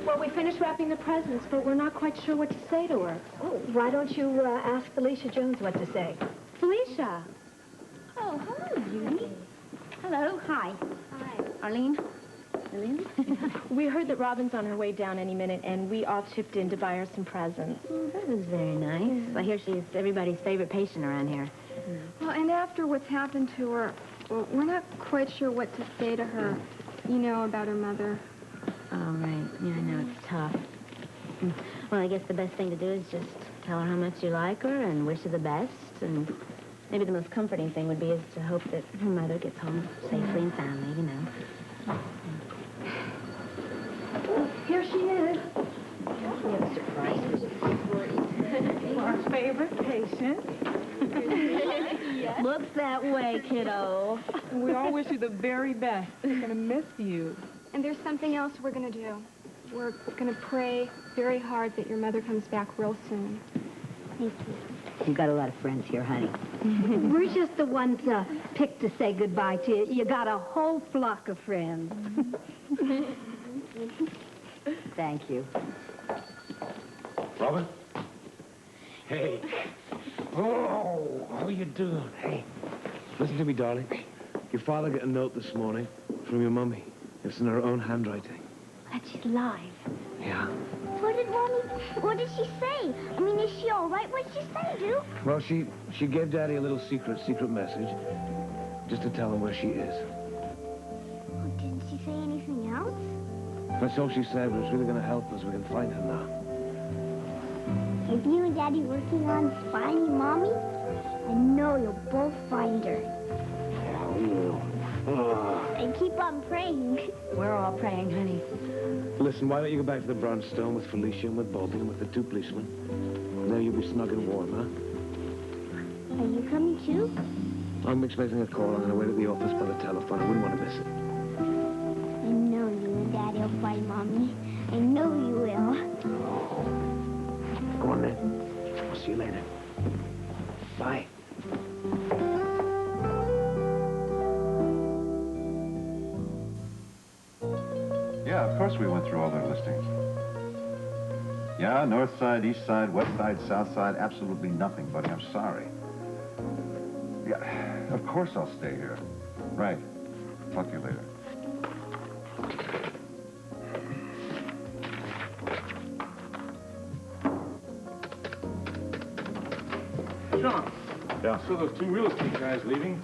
Well, we finished wrapping the presents, but we're not quite sure what to say to her. Oh, why don't you ask Felicia Jones what to say? Felicia! Oh, hello, Judy. Hello, hi. Hi. Arlene? Arlene? We heard that Robin's on her way down any minute, and we all chipped in to buy her some presents. Oh, that was very nice. I hear she's everybody's favorite patient around here. Well, and after what's happened to her, well, we're not quite sure what to say to her, you know, about her mother. Oh, right. Yeah, I know, it's tough. Well, I guess the best thing to do is just tell her how much you like her and wish her the best. And maybe the most comforting thing would be is to hope that her mother gets home safely and soundly, you know. Here she is. We have a surprise. Our favorite patient. Looks that way, kiddo. We all wish you the very best. We're going to miss you. And there's something else we're going to do. We're going to pray very hard that your mother comes back real soon. Thank you. You've got a lot of friends here, honey. We're just the ones picked to say goodbye to you. You got a whole flock of friends. Thank you. Robin? Hey. Oh, how you doing? Hey, listen to me, darling. Your father got a note this morning from your mummy. It's in her own handwriting. That she's alive. Yeah. What did she say? I mean, is she all right? What did she say, Duke? Well, she gave Daddy a little secret message, just to tell him where she is. Oh, didn't she say anything else? That's all she said, but it's really going to help us. We can find her now. If you and Daddy working on finding Mommy, I know you'll both find her. Yeah, we will. And keep on praying. We're all praying, honey. Listen, why don't you go back to the brownstone with Felicia and with Baldy and with the two policemen? There you'll be snug and warm, huh? Are you coming too? I'm expecting a call. I'm going to wait at the office by the telephone. I wouldn't want to miss it. I know you and Daddy will find Mommy. I know you will. Go on, then. I'll see you later. Bye. Yeah, of course we went through all their listings. Yeah, north side, east side, west side, south side, absolutely nothing, buddy. I'm sorry. Yeah, of course I'll stay here. Right. Talk to you later. Sean. Yeah? So those two real estate guys leaving?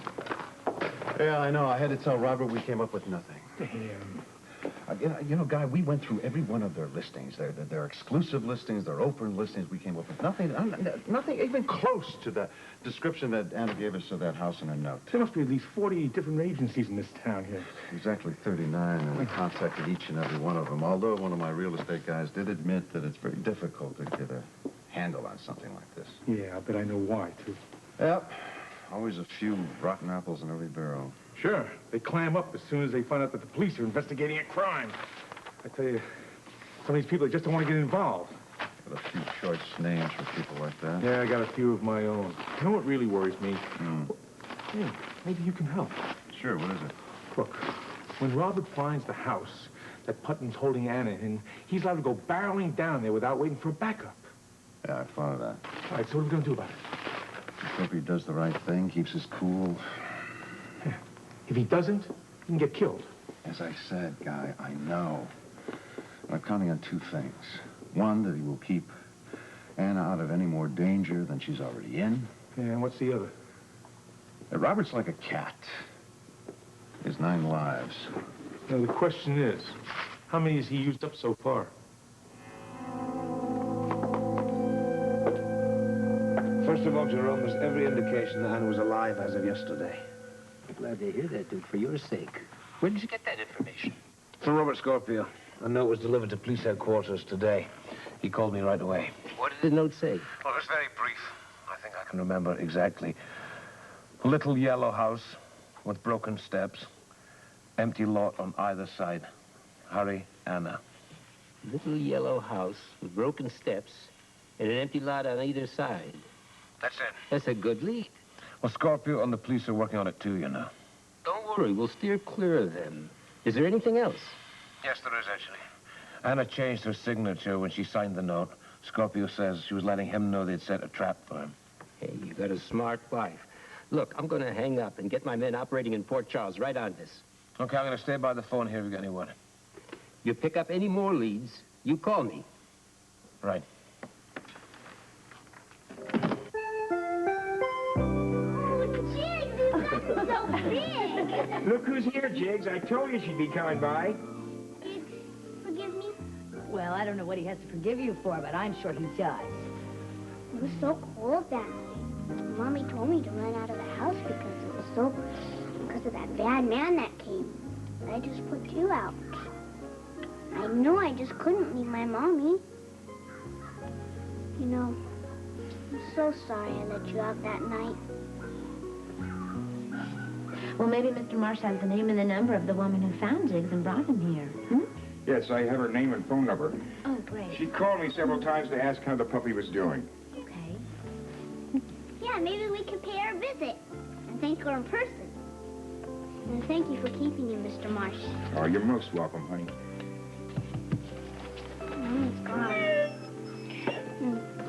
Yeah, I know. I had to tell Robert we came up with nothing. Damn. You know, Guy, we went through every one of their listings. Their exclusive listings, their open listings. We came up with nothing even close to the description that Anna gave us of that house in her note. There must be at least 40 different agencies in this town here. Exactly 39, and we contacted each and every one of them, although one of my real estate guys did admit that it's very difficult to get a handle on something like this. Yeah, I bet I know why, too. Yep. Always a few rotten apples in every barrel. Sure. They clam up as soon as they find out that the police are investigating a crime. I tell you, some of these people just don't want to get involved. Got a few choice names for people like that. Yeah, I got a few of my own. You know what really worries me? Hmm. Yeah, maybe you can help. Sure, what is it? Look, when Robert finds the house that Putnam's holding Anna in, he's allowed to go barreling down there without waiting for a backup. Yeah, I thought of that. All right, so what are we going to do about it? I hope he does the right thing, keeps his cool. Yeah. If he doesn't, he can get killed. As I said, Guy, I know. I'm counting on two things. One, that he will keep Anna out of any more danger than she's already in. Yeah, and what's the other? That Robert's like a cat. He has 9 lives. Now, the question is, how many has he used up so far? First of all, Jerome, there's every indication that Anna was alive as of yesterday. Glad to hear that, Duke, for your sake. Where did you get that information? From Robert Scorpio. A note was delivered to police headquarters today. He called me right away. What did the note say? Well, it was very brief. I think I can remember exactly. A little yellow house with broken steps. Empty lot on either side. Hurry, Anna. Little yellow house with broken steps and an empty lot on either side. That's it. That's a good lead. Well, Scorpio and the police are working on it too, you know. Don't worry, we'll steer clear of them. Is there anything else? Yes, there is, actually. Anna changed her signature when she signed the note. Scorpio says she was letting him know they'd set a trap for him. Hey, you got a smart wife. Look, I'm going to hang up and get my men operating in Port Charles right on this. Okay, I'm going to stay by the phone here if you got any word. You pick up any more leads, you call me. Right. So big. Look who's here, Jiggs. I told you she'd be coming by. Jiggs, forgive me. Well, I don't know what he has to forgive you for, but I'm sure he does. It was so cold that night. Mommy told me to run out of the house because of that bad man that came. I just put you out. I know I just couldn't leave my mommy. You know, I'm so sorry I let you out that night. Well, maybe Mr. Marsh has the name and the number of the woman who found Jiggs and brought him here. Hmm? Yes, I have her name and phone number. Oh, great. She called me several times to ask how the puppy was doing. Okay. Yeah, maybe we can pay her a visit and thank her in person. And thank you for keeping him, Mr. Marsh. Oh, you're most welcome, honey. Mommy's gone.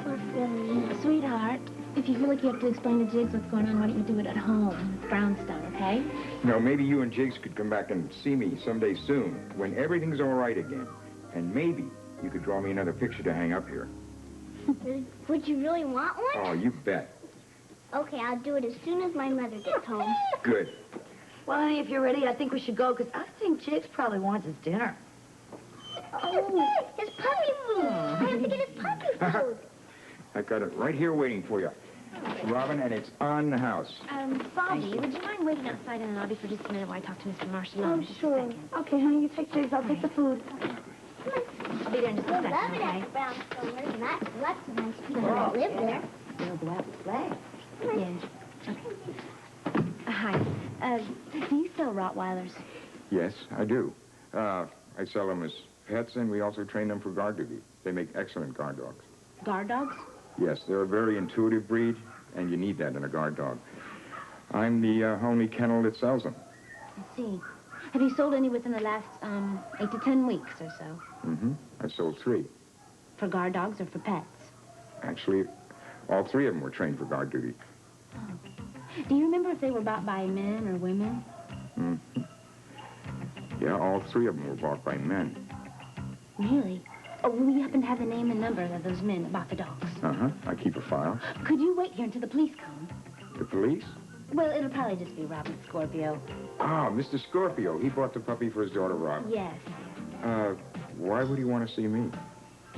Poor Philly. Sweetheart, if you feel like you have to explain to Jiggs what's going on, why don't you do it at home with Brownstone, okay? No, maybe you and Jiggs could come back and see me someday soon, when everything's all right again. And maybe you could draw me another picture to hang up here. Would you really want one? Oh, you bet. Okay, I'll do it as soon as my mother gets home. Good. Well, honey, if you're ready, I think we should go, because I think Jiggs probably wants his dinner. Oh, his puppy food. I have to get his puppy food. I got it right here waiting for you. Robin, and it's on the house. Bobby, would you mind waiting outside in the lobby for just a minute while I talk to Mr. Marsh alone? Just a second. Okay, honey, you take Jiggs. I'll take the food. I'll be there in just a I second, love it okay? at the Brownstone. There's lots of nice people that live there. We'll go out and play. Yeah. Okay. Hi. Do you sell Rottweilers? Yes, I do. I sell them as pets, and we also train them for guard duty. They make excellent guard dogs. Guard dogs? Yes, they're a very intuitive breed, and you need that in a guard dog. I'm the only kennel that sells them. I see. Have you sold any within the last 8 to 10 weeks or so? Mm-hmm. I sold 3. For guard dogs or for pets? Actually, all 3 of them were trained for guard duty. Oh. Do you remember if they were bought by men or women? Mm-hmm. Yeah, all 3 of them were bought by men. Really? Oh, will you happen to have the name and number of those men that bought the dogs? Uh-huh. I keep a file. Could you wait here until the police come? The police? Well, it'll probably just be Robin Scorpio. Ah, Mr. Scorpio. He bought the puppy for his daughter, Robin. Yes. Why would he want to see me?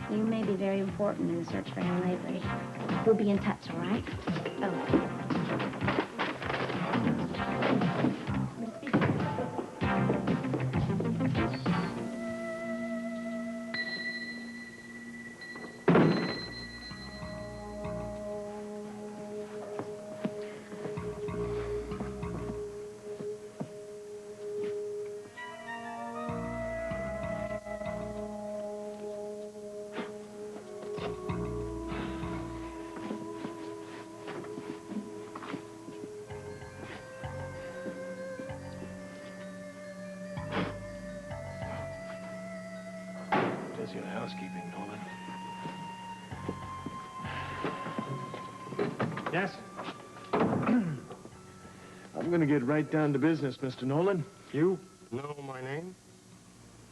You may be very important in the search for him lately. We'll be in touch, all right? Oh. Does your housekeeping, Nolan? Yes? I'm going to get right down to business, Mr. Nolan. You know my name?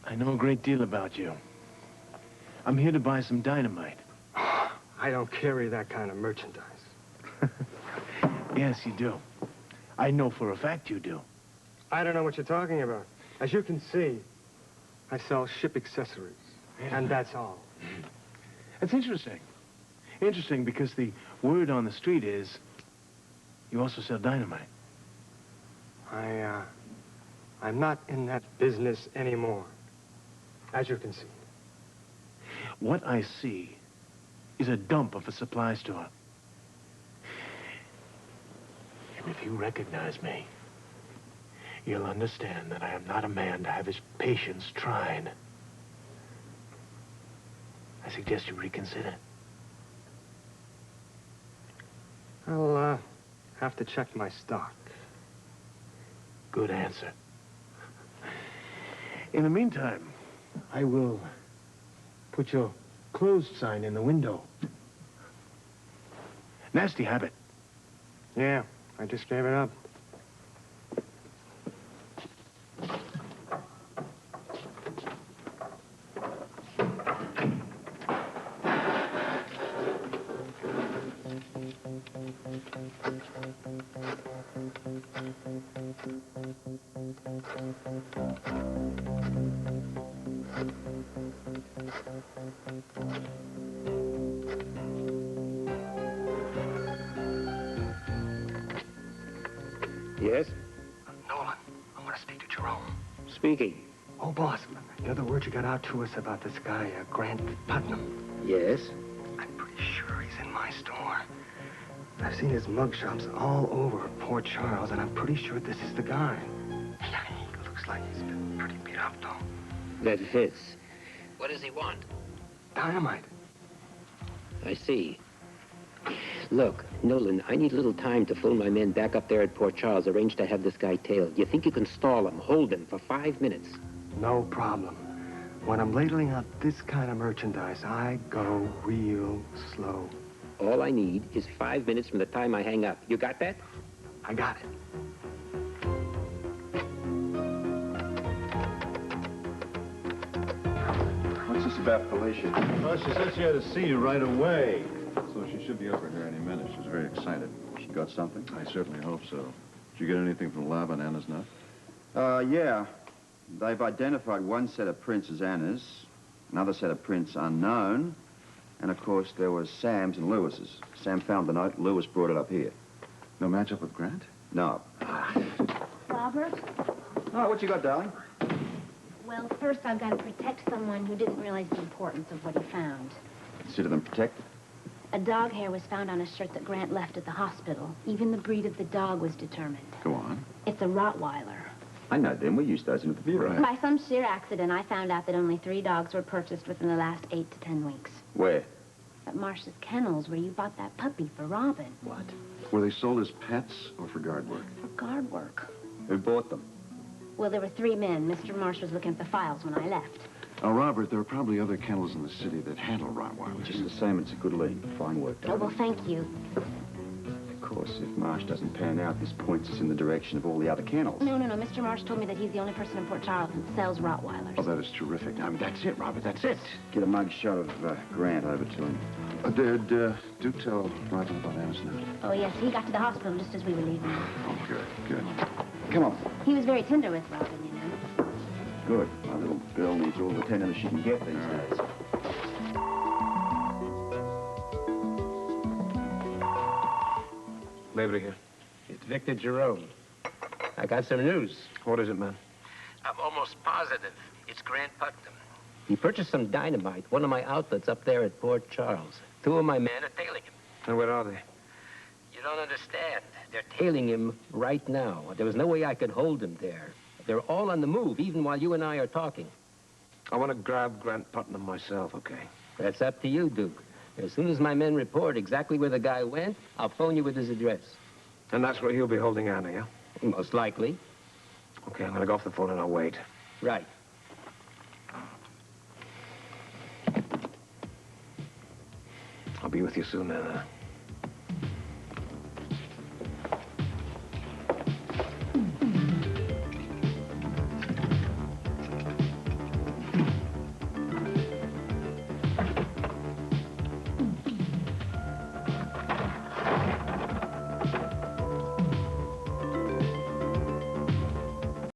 I know a great deal about you. I'm here to buy some dynamite. I don't carry that kind of merchandise. Yes, you do. I know for a fact you do. I don't know what you're talking about. As you can see, I sell ship accessories. And that's all. That's interesting. Interesting because the word on the street is you also sell dynamite. I'm not in that business anymore, as you can see. What I see is a dump of a supply store. And if you recognize me, you'll understand that I am not a man to have his patience tried. I suggest you reconsider. I'll, have to check my stock. Good answer. In the meantime, I will put your closed sign in the window. Nasty habit. Yeah, I just gave it up. Yes? Nolan, I want to speak to Jerome. Speaking. Oh, boss, you know the word you got out to us about this guy, Grant Putnam? Yes? I'm pretty sure he's in my store. I've seen his mug shops all over Port Charles, and I'm pretty sure this is the guy. He looks like he's been pretty beat up, though. That fits. What does he want? Dynamite. I see. Look, Nolan, I need a little time to phone my men back up there at Port Charles, arrange to have this guy tailed. You think you can stall him, hold him for 5 minutes? No problem. When I'm ladling out this kind of merchandise, I go real slow. All I need is 5 minutes from the time I hang up. You got that? I got it. What's this about Felicia? Well, she said she had to see you right away. So she should be over here any minute. She's very excited. She got something? I certainly hope so. Did you get anything from Lab on Anna's nut? Yeah. They've identified one set of prints as Anna's, another set of prints unknown, and of course there was Sam's and Lewis's. Sam found the note, Lewis brought it up here. No match up with Grant? No. Robert? Oh, what you got, darling? Well, first I've got to protect someone who didn't realize the importance of what he found. Consider them protected. A dog hair was found on a shirt that Grant left at the hospital. Even the breed of the dog was determined. Go on. It's a Rottweiler. I know them. We used those in the bureau. By some sheer accident, I found out that only 3 dogs were purchased within the last 8 to 10 weeks. Where? At Marsh's Kennels, where you bought that puppy for Robin. What? Were they sold as pets or for guard work? For guard work. Who bought them? Well, there were 3 men. Mr. Marsh was looking at the files when I left. Now, Robert, there are probably other kennels in the city that handle Rottweilers. Just the same, it's a good lead. Fine work, Oh, darling. well, thank you. Of course, if Marsh doesn't pan out, this points us in the direction of all the other kennels. No. Mr. Marsh told me that he's the only person in Port Charles that sells Rottweilers. Oh, that is terrific. I mean, that's it, Robert, that's it. Get a mug shot of Grant over to him. Dad, do tell Robin about Anna's note. Oh, yes, he got to the hospital just as we were leaving. Oh, good. Come on. He was very tender with Robin, you know. Good. My little girl needs all the tenderness she can get these days. Labor here. It's Victor Jerome. I got some news. What is it, man? I'm almost positive it's Grant Putnam. He purchased some dynamite, one of my outlets up there at Port Charles. 2 of my men are tailing him. And where are they? You don't understand. They're tailing him right now. There was no way I could hold him there. They're all on the move, even while you and I are talking. I want to grab Grant Putnam myself, okay? That's up to you, Duke. As soon as my men report exactly where the guy went, I'll phone you with his address. And that's where he'll be holding Anna, yeah? Most likely. Okay, I'm going to go off the phone and I'll wait. Right. I'll be with you soon, Anna.